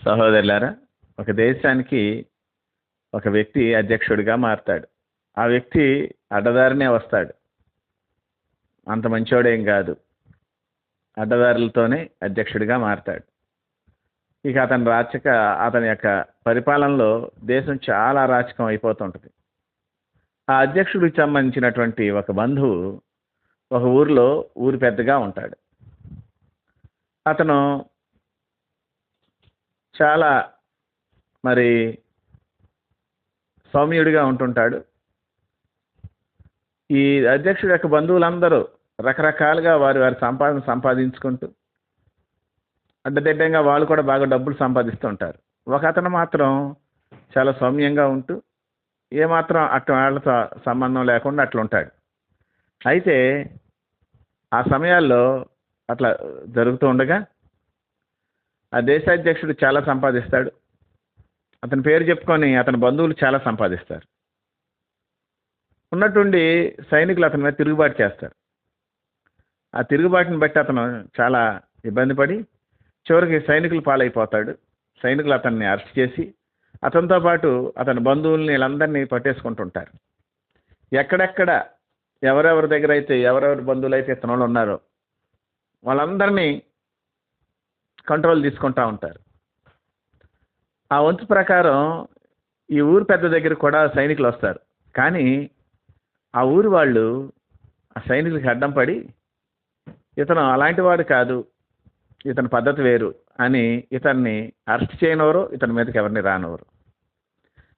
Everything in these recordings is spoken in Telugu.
సహోదరులారా, ఒక దేశానికి ఒక వ్యక్తి అధ్యక్షుడిగా మారతాడు. ఆ వ్యక్తి అడ్డదారినే వస్తాడు. అంత మంచోడేం కాదు. అడ్డదారులతోనే అధ్యక్షుడిగా మారతాడు. ఇక అతని యొక్క పరిపాలనలో దేశం చాలా అరాచకం అయిపోతుంటుంది. ఆ అధ్యక్షుడికి సంబంధించినటువంటి ఒక బంధువు ఒక ఊరిలో ఊరి పెద్దగా ఉంటాడు. అతను చాలా మరి సౌమ్యుడిగా ఉంటుంటాడు. ఈ అధ్యక్షుడి యొక్క బంధువులందరూ రకరకాలుగా వారి వారి సంపాదన సంపాదించుకుంటూ అడ్డదిడ్డంగా వాళ్ళు కూడా బాగా డబ్బులు సంపాదిస్తూ ఉంటారు. ఒక అతను మాత్రం చాలా సౌమ్యంగా ఉంటూ ఏమాత్రం అట్లా వాళ్ళతో సంబంధం లేకుండా అట్లా ఉంటాడు. అయితే ఆ సమయాల్లో అట్లా జరుగుతూ ఉండగా ఆ దేశాధ్యక్షుడు చాలా సంపాదిస్తాడు. అతని పేరు చెప్పుకొని అతని బంధువులు చాలా సంపాదిస్తారు. ఉన్నట్టుండి సైనికులు అతని మీద తిరుగుబాటు చేస్తారు. ఆ తిరుగుబాటుని బట్టి అతను చాలా ఇబ్బంది పడి చివరికి సైనికులు పాలైపోతాడు. సైనికులు అతన్ని అరెస్ట్ చేసి అతనితో పాటు అతని బంధువుల్ని వీళ్ళందరినీ పట్టేసుకుంటుంటారు. ఎక్కడెక్కడ ఎవరెవరి దగ్గర అయితే ఎవరెవరి బంధువులు అయితే ఇతను ఉన్నారో వాళ్ళందరినీ కంట్రోల్ తీసుకుంటూ ఉంటారు. ఆ వంతు ప్రకారం ఈ ఊరు పెద్ద దగ్గర కూడా సైనికులు వస్తారు. కానీ ఆ ఊరి వాళ్ళు ఆ సైనికులకి అడ్డం పడి ఇతను అలాంటి వాడు కాదు, ఇతని పద్ధతి వేరు అని ఇతన్ని అరెస్ట్ చేయనవరు, ఇతని మీదకి ఎవరిని రానవరు.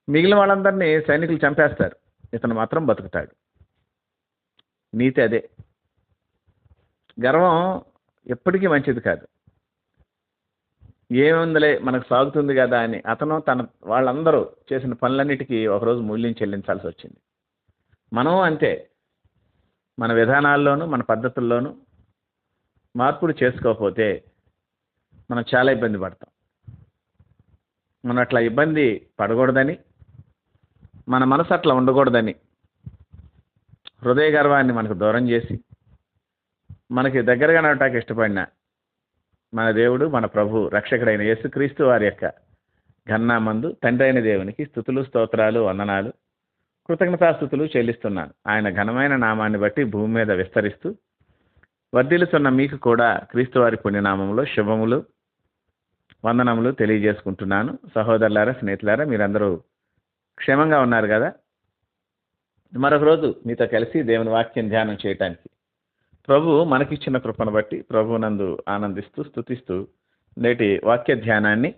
మిగిలిన వాళ్ళందరినీ సైనికులు చంపేస్తారు. ఇతను మాత్రం బతుకుతాడు. నీతి అదే. గర్వం ఎప్పటికీ మంచిది కాదు. ఏముందిలే మనకు సాగుతుంది కదా అని అతను వాళ్ళందరూ చేసిన పనులన్నిటికీ ఒకరోజు మూల్యం చెల్లించాల్సి వచ్చింది. మనం అంతే. మన విధానాల్లోనూ మన పద్ధతుల్లోనూ మార్పులు చేసుకోకపోతే మనం చాలా ఇబ్బంది పడతాం. మనం అట్లా ఇబ్బంది పడకూడదని, మన మనసు అట్లా ఉండకూడదని హృదయ గర్వాన్ని మనకు దూరం చేసి మనకి దగ్గరగా నడటానికి ఇష్టపడిన మన దేవుడు, మన ప్రభు, రక్షకుడైన యేసుక్రీస్తు వారి యొక్క ఘననామందు తండ్రి అయిన దేవునికి స్తుతులు, స్తోత్రాలు, వందనాలు, కృతజ్ఞతాస్తుతులు చెల్లిస్తున్నాను. ఆయన ఘనమైన నామాన్ని బట్టి భూమి మీద విస్తరిస్తూ వర్ధిల్లుతున్న మీకు కూడా క్రీస్తు వారి పుణ్యనామంలో శుభములు, వందనములు తెలియజేసుకుంటున్నాను. సహోదరులారా, స్నేహితులారా, మీరందరూ క్షేమంగా ఉన్నారు కదా? మరొక రోజు మీతో కలిసి దేవుని వాక్యం ధ్యానం చేయటానికి ప్రభు మనకిచ్చిన కృపను బట్టి ప్రభునందు ఆనందిస్తూ స్తుతిస్తూ నేటి వాక్య ధ్యానాన్ని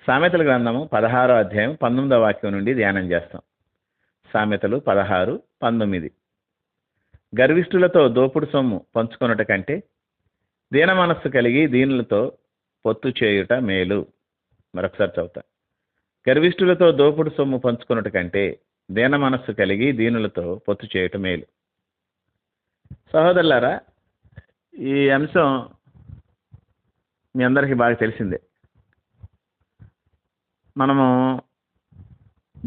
సామెతల గ్రంథము 16వ అధ్యాయం 19వ వాక్యం నుండి ధ్యానం చేస్తాం. సామెతలు 16:19. గర్విష్ఠులతో దోపుడు సొమ్ము పంచుకొనుట కంటే దీన మనస్సు కలిగి దీనులతో పొత్తు చేయుట మేలు. మరొకసారి చదువుతా. గర్విష్ఠులతో దోపుడు సొమ్ము పంచుకొనుట కంటే దీన మనస్సు కలిగి దీనులతో పొత్తు చేయుట మేలు. సహోదరులారా, ఈ అంశం మీ అందరికీ బాగా తెలిసిందే. మనము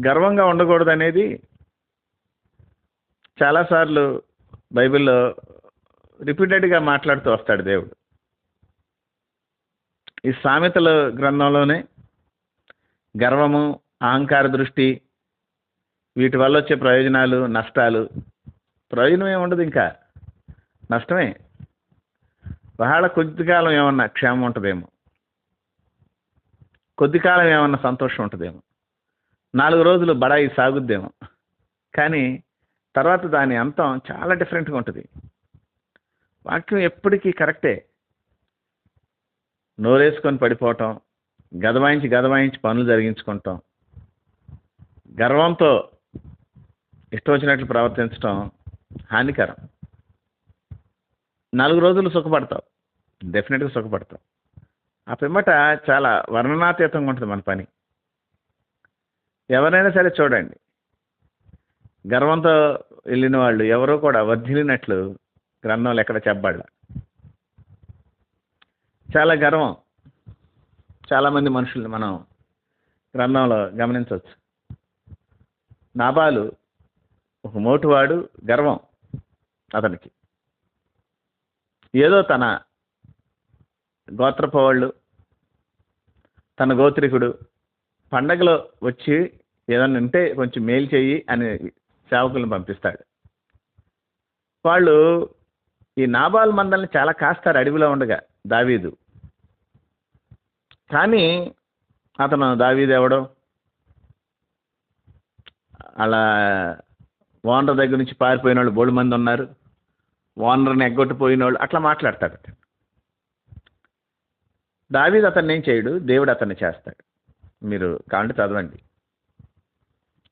గర్వంగా ఉండకూడదు అనేది చాలాసార్లు బైబిల్లో రిపీటెడ్గా మాట్లాడుతూ వస్తాడు దేవుడు. ఈ సామెతల గ్రంథంలోనే గర్వము, అహంకార దృష్టి, వీటి వల్ల వచ్చే ప్రయోజనాలు, నష్టాలు, ప్రయోజనం ఏముండదు, ఇంకా నష్టమే. బహళ కొద్ది కాలం ఏమన్నా క్షేమం ఉంటుందేమో, కొద్ది కాలం ఏమన్నా సంతోషం ఉంటుందేమో, 4 రోజులు బడాయి సాగుద్దేమో, కానీ తర్వాత దాని అంతం చాలా డిఫరెంట్గా ఉంటుంది. వాక్యం ఎప్పటికీ కరెక్టే. నోరేసుకొని పడిపోవటం, గదవాయించి పనులు జరిగించుకుంటాం, గర్వంతో ఇష్టం వచ్చినట్లు ప్రవర్తించడం హానికరం. 4 రోజులు సుఖపడతావు, డెఫినెట్గా సుఖపడతావు. ఆ పిమ్మట చాలా వర్ణనాతీతంగా ఉంటుంది మన పని. ఎవరైనా సరే చూడండి, గర్వంతో వెళ్ళిన వాళ్ళు ఎవరో కూడా వర్ధిల్లినట్లు గ్రంథంలో ఎక్కడ చెప్పబడ్డ. చాలా గర్వం చాలామంది మనుషుల్ని మనం గ్రంథంలో గమనించవచ్చు. నాబాలు ఒక మోటువాడు, గర్వం అతనికి. ఏదో తన గోత్రపు వాళ్ళు తన గోత్రికుడు పండగలో వచ్చి ఏదన్నా ఉంటే కొంచెం మేలు చెయ్యి అని సేవకులను పంపిస్తాడు. వాళ్ళు ఈ నాబాల్ మందల్ని చాలా కాస్తారు అడవిలో ఉండగా దావీదు. కానీ అతను దావీదు ఎవడో అలా ఓనర్ దగ్గర నుంచి పారిపోయిన వాళ్ళు బోడు మంది ఉన్నారు, ఓనర్ని ఎగ్గొట్టిపోయిన వాళ్ళు అట్లా మాట్లాడతాడు. దావీదు అతన్ని ఏం చేయడు, దేవుడు అతన్ని చేస్తాడు. మీరు కాండి చదవండి.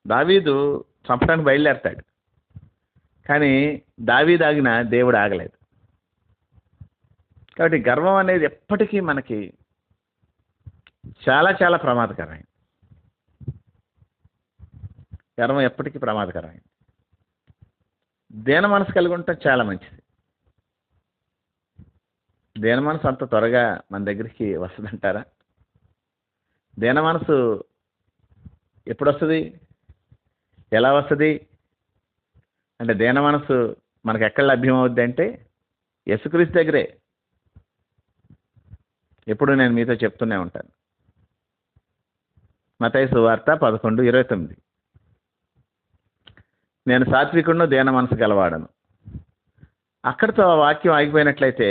దావీదు చంపడానికి బయలుదేరతాడు, కానీ దావీదు ఆగిన దేవుడు ఆగలేదు. కాబట్టి గర్వం అనేది ఎప్పటికీ మనకి చాలా చాలా ప్రమాదకరమైంది. గర్వం ఎప్పటికీ ప్రమాదకరమైంది. దీన మనసు కలిగి ఉండటం చాలా మంచిది. దీన మనసు అంత త్వరగా మన దగ్గరికి వస్తుందంటారా? దీన మనసు ఎప్పుడు వస్తుంది, ఎలా వస్తుంది అంటే, దీన మనసు మనకు ఎక్కడ లభ్యం అవుద్ది అంటే యేసుక్రీస్తు దగ్గరే. ఎప్పుడు నేను మీతో చెప్తూనే ఉంటాను. మత్తయి సువార్త 11:29. నేను సాత్వికుడును దీన మనసు గలవాడను. అక్కడితో ఆ వాక్యం ఆగిపోయినట్లయితే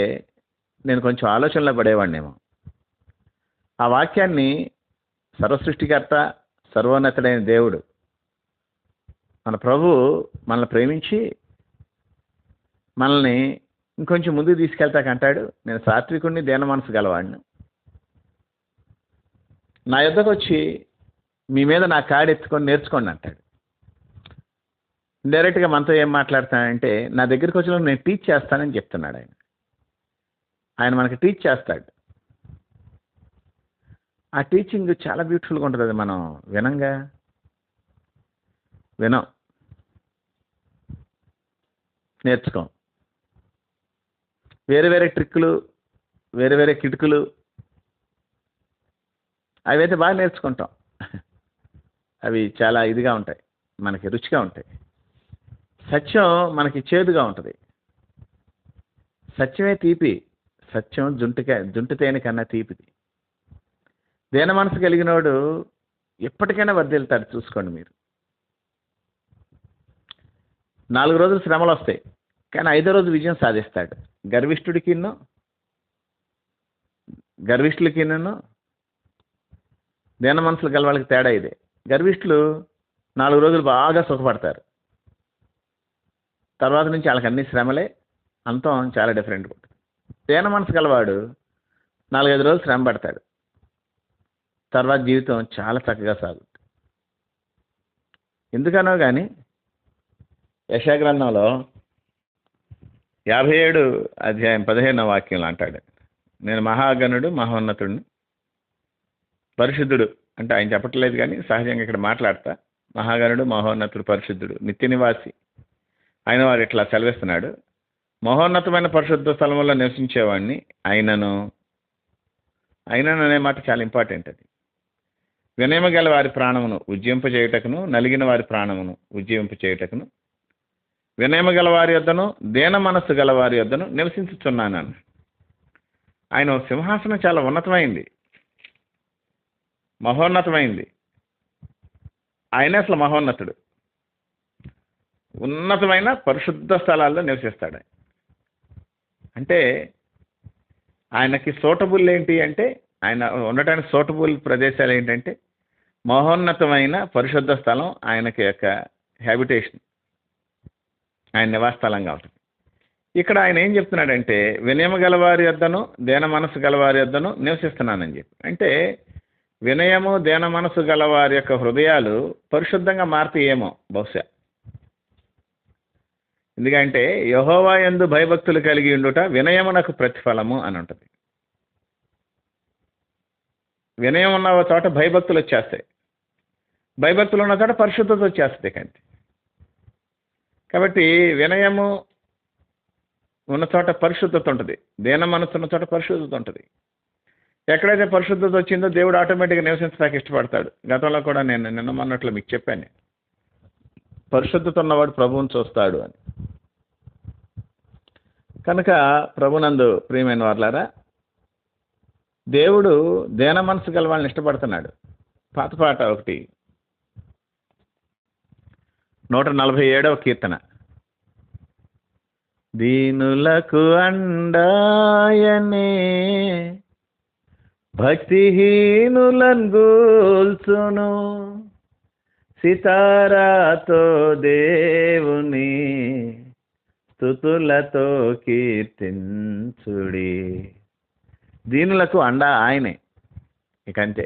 నేను కొంచెం ఆలోచనలో పడేవాడినేమో. ఆ వాక్యాన్ని సర్వసృష్టికర్త సర్వోన్నతుడైన దేవుడు మన ప్రభు మనల్ని ప్రేమించి మనల్ని ఇంకొంచెం ముందుకు తీసుకెళ్తాకంటాడు, నేను సాత్వికుడిని దీన మనసు గలవాడిని. నా యొద్దకు వచ్చి మీ మీద నా కాడి ఎత్తుకొని నేర్చుకోండి అంటాడు. డైరెక్ట్గా మనతో ఏం మాట్లాడతానంటే, నా దగ్గరికి వచ్చిన నేను టీచ్ చేస్తానని చెప్తున్నాడు ఆయన. ఆయన మనకి టీచ్ చేస్తాడు. ఆ టీచింగ్ చాలా బ్యూటిఫుల్గా ఉంటుంది. అది మనం వినం, నేర్చుకోం. వేరే వేరే ట్రిక్కులు, వేరే వేరే కిటుకులు అవైతే బాగా నేర్చుకుంటాం. అవి చాలా ఇదిగా ఉంటాయి, మనకి రుచిగా ఉంటాయి. సత్యం మనకి చేదుగా ఉంటుంది. సత్యమే తీపి. సత్యం జుంటు తేనె కన్నా తీపిది. దీన మనసు కలిగినోడు ఎప్పటికైనా వర్ధిల్తాడు. చూసుకోండి మీరు. 4 రోజులు శ్రమలు వస్తాయి, కానీ 5వ రోజు విజయం సాధిస్తాడు. గర్విష్ఠులకిను దీన మనసులు గల వాళ్ళకి తేడా ఇదే. గర్విష్ఠులు 4 రోజులు బాగా సుఖపడతారు, తర్వాత నుంచి వాళ్ళకి అన్ని శ్రమలే, అంతం చాలా డిఫరెంట్గా ఉంటుంది. దీన మనసు గలవాడు 4-5 రోజులు శ్రమ పడతాడు, తర్వాత జీవితం చాలా చక్కగా సాగుతుంది. ఎందుకనో కానీ యెషయా గ్రంథంలో 57:15 అంటాడు, నేను మహాగణుడు మహోన్నతుడిని పరిశుద్ధుడు అంటే ఆయన చెప్పట్లేదు, కానీ సహజంగా ఇక్కడ మాట్లాడతా. మహాగణుడు మహోన్నతుడు పరిశుద్ధుడు నిత్య నివాసి ఆయన వారు ఇట్లా సెలవిస్తున్నాడు, మహోన్నతమైన పరిశుద్ధ స్థలంలో నివసించేవాడిని ఆయనను అనే మాట చాలా ఇంపార్టెంట్. అది వినయము గల వారి ప్రాణమును ఉజ్జింపజేయుటకును నలిగిన వారి ప్రాణమును ఉజ్జింపచేయుటకును వినయము గల వారి యొద్దను దీన మనస్సు గల వారి యొద్దను నివసించుచున్నాను. ఆయన సింహాసనం చాలా ఉన్నతమైంది, మహోన్నతమైంది. ఆయనే అసలు మహోన్నతుడు. ఉన్నతమైన పరిశుద్ధ స్థలాల్లో నివసిస్తాడు. అంటే ఆయనకి సూటబుల్ ఏంటి అంటే, ఆయన ఉండటానికి సూటబుల్ ప్రదేశాలు ఏంటంటే మహోన్నతమైన పరిశుద్ధ స్థలం ఆయనకి యొక్క హ్యాబిటేషన్, ఆయన నివాస స్థలంగా ఉంటుంది. ఇక్కడ ఆయన ఏం చెప్తున్నాడంటే, వినయము గలవారి యొద్దను దీన మనసు గలవారి యొద్దను నివసిస్తున్నానని చెప్పి. అంటే వినయము దీన మనసు గలవారి యొక్క హృదయాలు పరిశుద్ధంగా మారుతాయేమో బహుశా. ఎందుకంటే యెహోవా యందు భయభక్తులు కలిగి ఉండుట వినయమునకు ప్రతిఫలము అని ఉంటుంది. వినయం ఉన్న చోట భయభక్తులు వచ్చేస్తాయి, భయభక్తులు ఉన్న చోట పరిశుద్ధత వచ్చేస్తుంది. కంటే కాబట్టి వినయము ఉన్న చోట పరిశుద్ధత ఉంటుంది, దీన మనసు ఉన్న చోట పరిశుద్ధత ఉంటుంది. ఎక్కడైతే పరిశుద్ధత వచ్చిందో దేవుడు ఆటోమేటిక్గా నివసించడానికి ఇష్టపడతాడు. గతంలో కూడా నేను నిన్న మొన్నట్లు మీకు చెప్పాను, పరిశుద్ధత ఉన్నవాడు ప్రభువుని చూస్తాడు అని. కనుక ప్రభునందు ప్రియమైన వారలారా, దేవుడు దేన మనసు గల వాళ్ళని ఇష్టపడుతున్నాడు. పాత పాట ఒకటి 147వ కీర్తన. దీనులకు అండాయనే భక్తిహీనులను గూల్చును, సితారాతో దేవుని స్తుతులతో కీర్తించుడి. దీనులకు అండా ఆయనే. ఇక అంతే.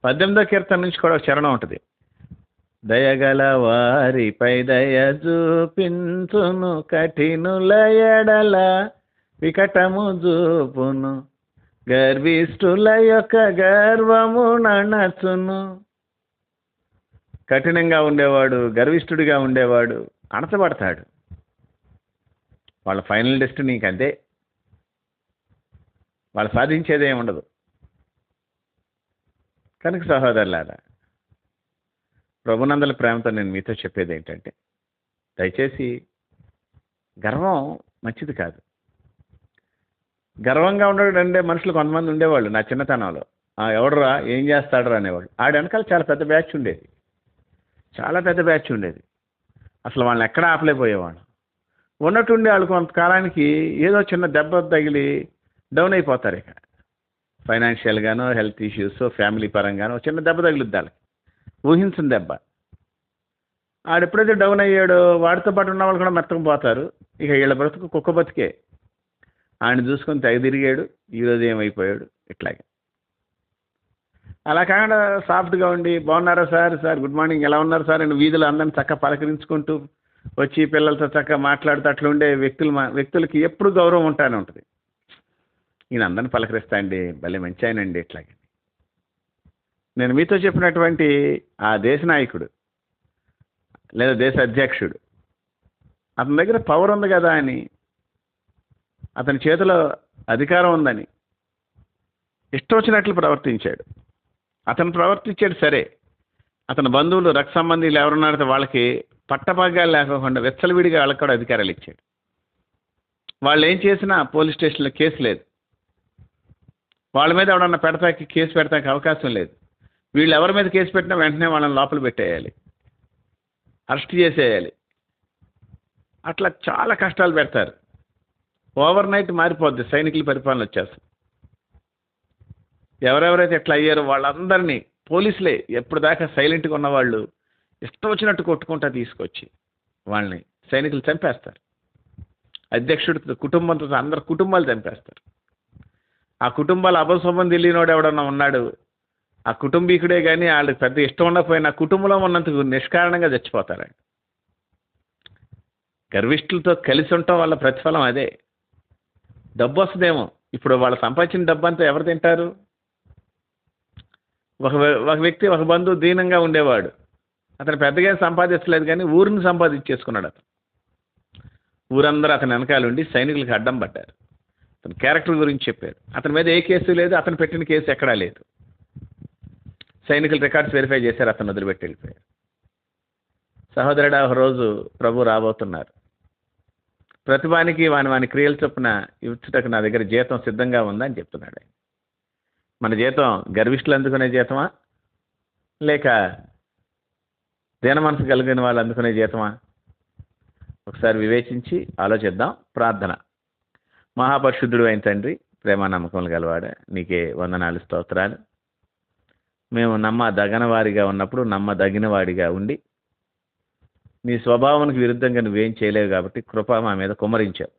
18వ కీర్తన నుంచి కూడా ఒక చరణం ఉంటుంది. దయగల వారిపై దయ చూపించును, కఠినుల ఎడల వికటము చూపును, గర్విష్ఠుల యొక్క గర్వము నణచును. కఠినంగా ఉండేవాడు, గర్విష్ఠుడిగా ఉండేవాడు అణచబడతాడు. వాళ్ళ ఫైనల్ డెస్టినీకి అంతే. వాళ్ళు సాధించేదే ఉండదు. కనుక సహోదరులారా, ప్రభునందల ప్రేమతో నేను మీతో చెప్పేది ఏంటంటే, దయచేసి గర్వం మంచిది కాదు. గర్వంగా ఉండడంటే మనుషులు కొంతమంది ఉండేవాళ్ళు నా చిన్నతనంలో. ఎవడరా ఏం చేస్తాడరా అనేవాళ్ళు. ఆడ వెనకాల చాలా పెద్ద బ్యాచ్ ఉండేది, చాలా పెద్ద బ్యాచ్ ఉండేది. అసలు వాళ్ళని ఎక్కడా ఆపలేకపోయేవాళ్ళు. ఉన్నట్టుండి వాళ్ళు కొంతకాలానికి ఏదో చిన్న దెబ్బ తగిలి డౌన్ అయిపోతారు. ఇక ఫైనాన్షియల్గానో, హెల్త్ ఇష్యూస్, ఫ్యామిలీ పరంగానో చిన్న దెబ్బ తగులుద్ది వాళ్ళకి, ఊహించిన దెబ్బ. ఆడెప్పుడైతే డౌన్ అయ్యాడో వాడితో పాటు ఉన్న వాళ్ళు కూడా మెత్తకపోతారు. ఇక వీళ్ళ బ్రతుకు కుక్క బతికే. ఆయన చూసుకొని తెగ తిరిగాడు, ఈరోజు ఏమైపోయాడు. ఇట్లాగే అలా కాకుండా సాఫ్ట్గా ఉండి, బాగున్నారా సార్, సార్ గుడ్ మార్నింగ్, ఎలా ఉన్నారు సార్ అని వీధులు అందరిని చక్కగా పలకరించుకుంటూ వచ్చి పిల్లలతో చక్కగా మాట్లాడుతూ అట్లా ఉండే వ్యక్తులకి ఎప్పుడు గౌరవం ఉంటానే ఉంటుంది. ఈయన అందరిని పలకరిస్తా అండి, భలే మంచి ఆయనండి. ఇట్లాగే నేను మీతో చెప్పినటువంటి ఆ దేశ నాయకుడు లేదా దేశ అధ్యక్షుడు, అతని దగ్గర పవర్ ఉంది కదా అని, అతని చేతిలో అధికారం ఉందని ఇష్టం వచ్చినట్లు ప్రవర్తించాడు. అతను ప్రవర్తించాడు సరే, అతని బంధువులు, రక్త సంబంధీలు ఎవరున్నారో వాళ్ళకి పట్టభాగాలు లేకుండా వెచ్చలవిడిగా వాళ్ళకి కూడా అధికారాలు ఇచ్చాడు. వాళ్ళు ఏం చేసినా పోలీస్ స్టేషన్లో కేసు లేదు, వాళ్ళ మీద ఎవడన్నా కేసు పెడతానికి అవకాశం లేదు. వీళ్ళు ఎవరి మీద కేసు పెట్టినా వెంటనే వాళ్ళని లోపల పెట్టేయాలి, అరెస్ట్ చేసేయాలి. అట్లా చాలా కష్టాలు పెడతారు. ఓవర్ నైట్ మారిపోద్ది, సైనికుల పరిపాలన వచ్చేస్తుంది. ఎవరెవరైతే ఎట్లా అయ్యారో వాళ్ళందరినీ పోలీసులే ఎప్పుడు దాకా సైలెంట్గా ఉన్నవాళ్ళు ఇష్టం వచ్చినట్టు కొట్టుకుంటా తీసుకొచ్చి వాళ్ళని సైనికులు చంపేస్తారు. అధ్యక్షుడితో కుటుంబంతో అందరు కుటుంబాలు చంపేస్తారు. ఆ కుటుంబాలు అపశుభం తెలియనోడు ఎవడన్నా ఉన్నాడు, ఆ కుటుంబీకుడే కానీ వాళ్ళకి పెద్ద ఇష్టం ఉండకపోయినా కుటుంబంలో ఉన్నందుకు నిష్కారణంగా చచ్చిపోతారు. గర్విష్ఠులతో కలిసి ఉండటం వల్ల ప్రతిఫలం అదే. డబ్బు వస్తుందేమో, ఇప్పుడు వాళ్ళు సంపాదించిన డబ్బు అంతా ఎవరు తింటారు? ఒక వ్యక్తి, ఒక బంధువు దీనంగా ఉండేవాడు, అతను పెద్దగా సంపాదించలేదు కానీ ఊరిని సంపాదించేసుకున్నాడు. అతను ఊరందరూ అతని వెనకాల ఉండి సైనికులకు అడ్డం పడ్డారు. అతని క్యారెక్టర్ గురించి చెప్పారు. అతని మీద ఏ కేసు లేదు, అతను పెట్టిన కేసు ఎక్కడా లేదు. సైనికులు రికార్డ్స్ వెరిఫై చేశారు, అతను వదిలిపెట్టి వెళ్ళిపోయారు. సహోదరుడు, ఒక రోజు ప్రభు రాబోతున్నారు. ప్రతిభానికి వాని క్రియలు చొప్పున ఇచ్చుటకు నా దగ్గర జీతం సిద్ధంగా ఉందని చెప్తున్నాడు. మన జీతం గర్విష్ఠులు అందుకునే జీతమా, లేక దీన మనసు కలిగిన వాళ్ళు అందుకునే జీతమా? ఒకసారి వివేచించి ఆలోచిద్దాం. ప్రార్థన. మహాపరిశుద్ధుడు అయిన తండ్రి, ప్రేమ నమ్మకములు గలవాడ, నీకే వందనాలు, స్తోత్రాలు. మేము నమ్మదగిన వారిగా ఉన్నప్పుడు నమ్మదగిన వాడిగా ఉండి నీ స్వభావానికి విరుద్ధంగా నువ్వేం చేయలేవు కాబట్టి కృప మా మీద కుమ్మరించావు.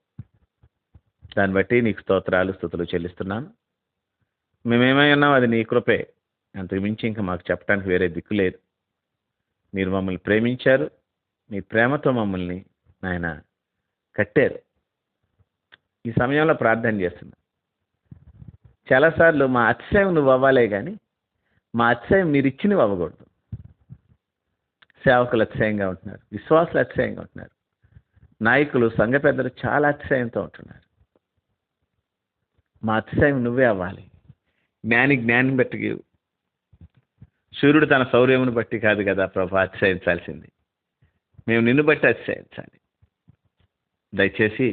దాన్ని బట్టి నీకు స్తోత్రాలు, స్తుతులు చెల్లిస్తున్నాను. మేమేమై ఉన్నాం అది నీ కృపే, అంతకు మించి ఇంకా మాకు చెప్పడానికి వేరే దిక్కు లేదు. మీరు మమ్మల్ని ప్రేమించారు, నీ ప్రేమతో మమ్మల్ని నాయన కట్టారు. ఈ సమయంలో ప్రార్థన చేస్తున్నా. చాలాసార్లు మా అతిశయం నువ్వు అవ్వాలే కానీ మా అతిశయం మీరు ఇచ్చినవి అవ్వకూడదు. సేవకులు అతిశయంగా ఉంటున్నారు, విశ్వాసులు అతిశయంగా ఉంటున్నారు, నాయకులు, సంఘ పెద్దలు చాలా అతిశయంతో ఉంటున్నారు. మా అతిశయం నువ్వే అవ్వాలి. జ్ఞానం బట్టి, సూర్యుడు తన శౌర్యమును బట్టి కాదు కదా ప్రభు అతిశయించాల్సింది, మేము నిన్ను బట్టి అతిశయించాలి. దయచేసి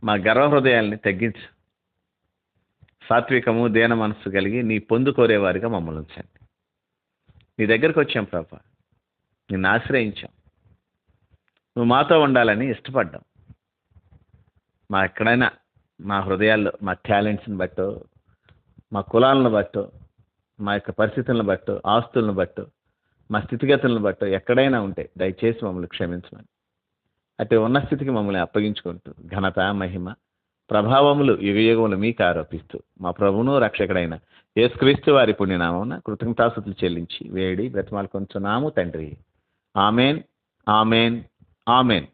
మా గర్వ హృదయాల్ని తగ్గించు. సాత్వికము దీన మనస్సు కలిగి నీ పొందుకోరేవారిగా మమ్మల్ని ఉంచండి. నీ దగ్గరికి వచ్చాం ప్రభా, నిన్ను ఆశ్రయించాం, నువ్వు మాతో ఉండాలని ఇష్టపడ్డాం. మా ఎక్కడైనా మా హృదయాల్లో మా టాలెంట్స్ని బట్టో, మా కులాలను బట్టో, మా యొక్క పరిస్థితులను బట్టో, ఆస్తులను బట్టో, మా స్థితిగతులను బట్టో ఎక్కడైనా ఉంటే దయచేసి మమ్మల్ని క్షమించమని అటు ఉన్న స్థితికి మమ్మల్ని అప్పగించుకుంటూ ఘనత, మహిమ, ప్రభావములు యుగయుగములు మీకు ఆరోపిస్తూ మా ప్రభువును రక్షకుడైన యేసుక్రీస్తు వారి పుణ్యనామమున కృతజ్ఞతాస్తుతులు చెల్లించి వేడి బ్రతిమాలుకొంచున్నాము తండ్రి. Amen, amen, amen.